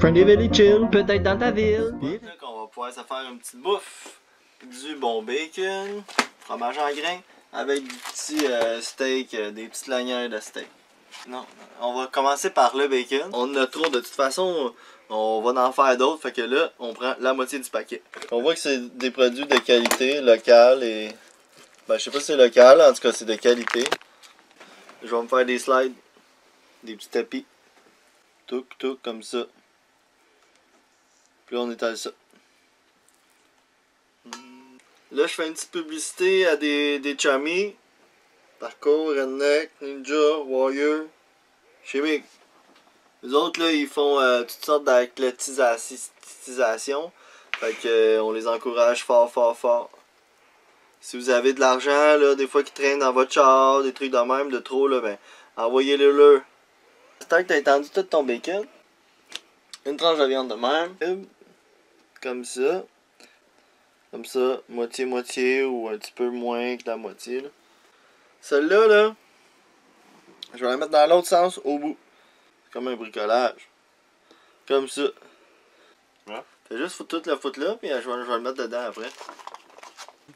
fin d'éveiller chill, peut-être dans ta ville. Puis là qu'on va pouvoir se faire une petite bouffe. Du bon bacon, fromage en grains, avec du petit steak, des petites lanières de steak. Non, on va commencer par le bacon. On en a trop, de toute façon, on va en faire d'autres, fait que là, on prend la moitié du paquet. On voit que c'est des produits de qualité, local et... Ben, je sais pas si c'est local, en tout cas, c'est de qualité. Je vais me faire des slides, des petits tapis. Touc, touc, comme ça. Puis là, on étale ça. Là, je fais une petite publicité à des chummies. Parcours, Redneck, Ninja, Warrior, Chimique. Les autres, là, ils font toutes sortes d'athlétisation. Fait que, on les encourage fort, fort, fort. Si vous avez de l'argent, là, des fois qui traînent dans votre char, des trucs de même, de trop, là, ben, envoyez-le-le. J'espère que t'as étendu tout ton bacon. Une tranche de viande de même. Comme ça. Comme ça, moitié-moitié ou un petit peu moins que la moitié, là. Celle-là, là, je vais la mettre dans l'autre sens, au bout. Comme un bricolage. Comme ça. Ouais. Fait juste tout le foutre là, puis je vais le mettre dedans après.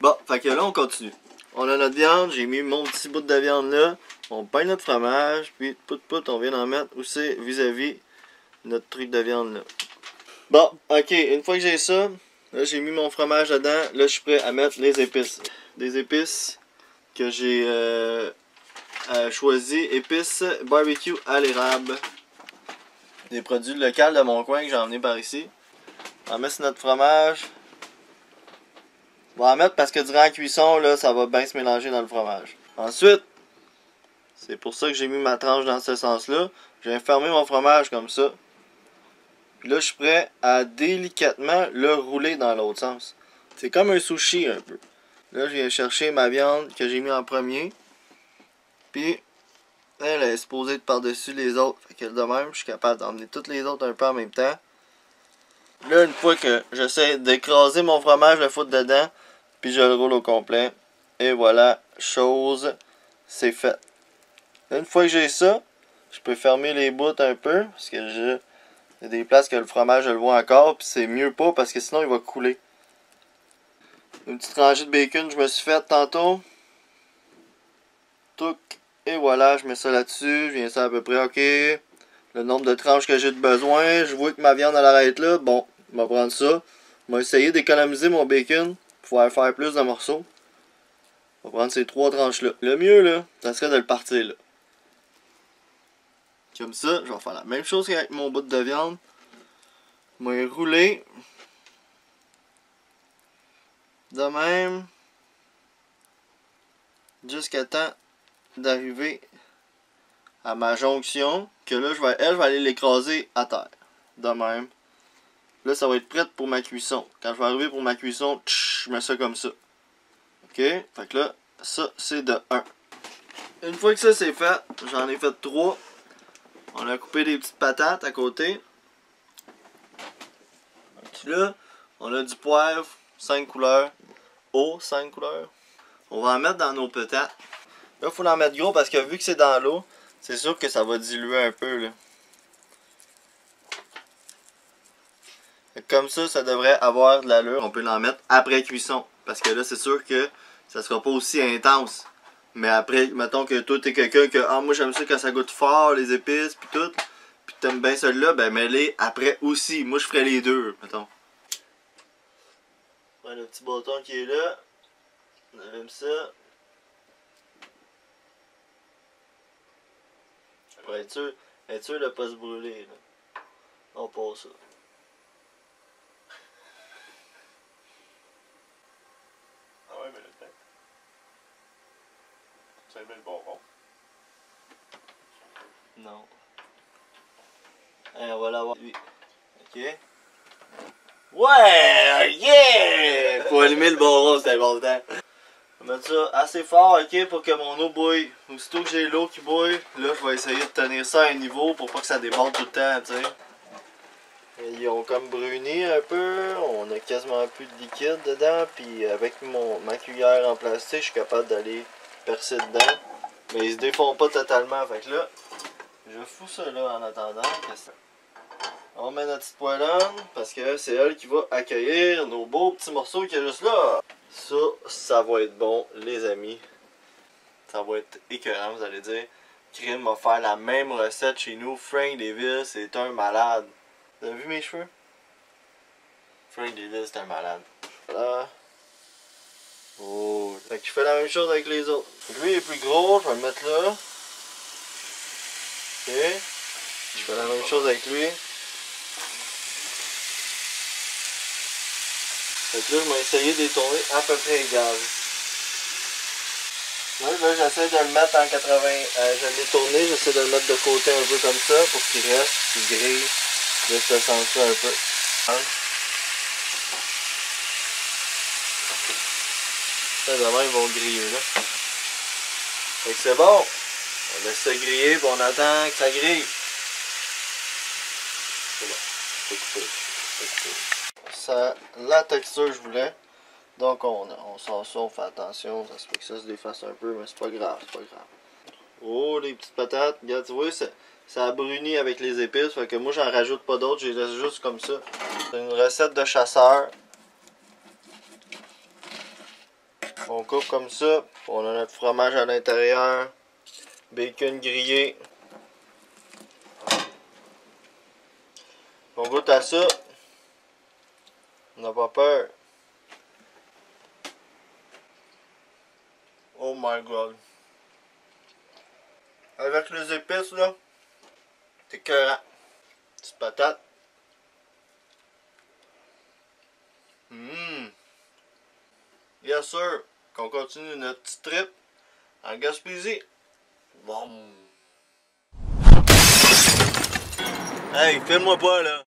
Bon, fait que là, on continue. On a notre viande, j'ai mis mon petit bout de viande là. On peint notre fromage, puis pout, on vient d'en mettre où c'est vis-à-vis notre truc de viande là. Bon, ok, une fois que j'ai ça, là j'ai mis mon fromage dedans, là je suis prêt à mettre les épices. Des épices que j'ai choisi, épices barbecue à l'érable. Des produits locaux de mon coin que j'ai emmené par ici. On va mettre sur notre fromage. On va en mettre parce que durant la cuisson, là, ça va bien se mélanger dans le fromage. Ensuite, c'est pour ça que j'ai mis ma tranche dans ce sens-là. Je viens fermer mon fromage comme ça. Puis là, je suis prêt à délicatement le rouler dans l'autre sens. C'est comme un sushi un peu. Là, je viens chercher ma viande que j'ai mis en premier. Puis, elle est supposée être par-dessus les autres. Fait que de même, je suis capable d'emmener toutes les autres un peu en même temps. Là, une fois que j'essaie d'écraser mon fromage, je le foutre dedans. Puis je le roule au complet. Et voilà, chose, c'est fait. Une fois que j'ai ça, je peux fermer les bouts un peu. Parce que il y a des places que le fromage, je le vois encore. Puis c'est mieux pas parce que sinon il va couler. Une petite rangée de bacon, je me suis fait tantôt. Touc. Et voilà, je mets ça là-dessus. Je viens ça à peu près, ok. Le nombre de tranches que j'ai de besoin. Je vois que ma viande elle arrête là. Bon, je vais prendre ça. Je vais essayer d'économiser mon bacon pour pouvoir faire plus de morceaux. On va prendre ces 3 tranches-là. Le mieux, là, ça serait de le partir, là. Comme ça, je vais faire la même chose qu'avec mon bout de viande. Je vais rouler. De même. Jusqu'à temps d'arriver à ma jonction. Que là, je vais aller l'écraser à terre. De même. Là, ça va être prêt pour ma cuisson. Quand je vais arriver pour ma cuisson, je mets ça comme ça. Ok? Fait que là, ça, c'est de 1. Une fois que ça, c'est fait, j'en ai fait 3. On a coupé des petites patates à côté. Puis là, on a du poivre, 5 couleurs. Eau, 5 couleurs. On va en mettre dans nos patates. Là, il faut en mettre gros parce que vu que c'est dans l'eau, c'est sûr que ça va diluer un peu, là. Comme ça devrait avoir de l'allure. On peut l'en mettre après cuisson. Parce que là, c'est sûr que ça sera pas aussi intense. Mais après, mettons que toi, t'es quelqu'un que, ah, moi, j'aime ça quand ça goûte fort, les épices, puis tout. Puis t'aimes bien celui-là, ben, mets-les après aussi. Moi, je ferais les deux, mettons. Ouais, le petit bâton qui est là. On allume ça. Pour être sûr de pas se brûler, là. On passe ça. Ça met le bonbon. Non. Allez, on va l'avoir. Oui. Ok. Ouais! Yeah! Faut allumer le bonbon, c'est important. On va mettre ça assez fort, ok, pour que mon eau bouille. Aussitôt que j'ai l'eau qui bouille, là, je vais essayer de tenir ça à un niveau pour pas que ça déborde tout le temps, tu sais. Ils ont comme bruni un peu, on a quasiment plus de liquide dedans, puis avec ma cuillère en plastique, je suis capable d'aller percer dedans. Mais ils se défont pas totalement, fait que là, je fous ça là en attendant. On met notre petite poêlonne parce que c'est elle qui va accueillir nos beaux petits morceaux qu'il y a juste là. Ça va être bon, les amis. Ça va être écœurant, vous allez dire. Crime va faire la même recette chez nous. Frank Davis, c'est un malade. Vous avez vu mes cheveux? Frank Davis, c'est un malade. Voilà. Oh, fait que je fais la même chose avec les autres. Lui il est plus gros, je vais le mettre là. Ok. Je fais la même chose avec lui. Fait que là, je vais essayer de les tourner à peu près égal. Là, j'essaie de le mettre en 80. Je l'ai tourné, j'essaie de le mettre de côté un peu comme ça pour qu'il reste, qu'il grille de ce sens-là un peu. Ça, demain, ils vont griller là. Fait que c'est bon. On laisse ça griller et on attend que ça grille. C'est bon. C'est coupé. Ça, la texture que je voulais. Donc on sort ça, on fait attention. Ça se fait que ça se défasse un peu, mais c'est pas grave, c'est pas grave. Oh, les petites patates. Regarde, tu vois, ça a bruni avec les épices. Fait que moi, j'en rajoute pas d'autres. Je les laisse juste comme ça. C'est une recette de chasseur. On coupe comme ça. On a notre fromage à l'intérieur. Bacon grillé. On goûte à ça. On n'a pas peur. Oh my god. Avec les épices là. C'est écœurant. Petite patate. Bien sûr. Qu'on continue notre petit trip en Gaspésie. Bon. Hey, filme-moi pas là.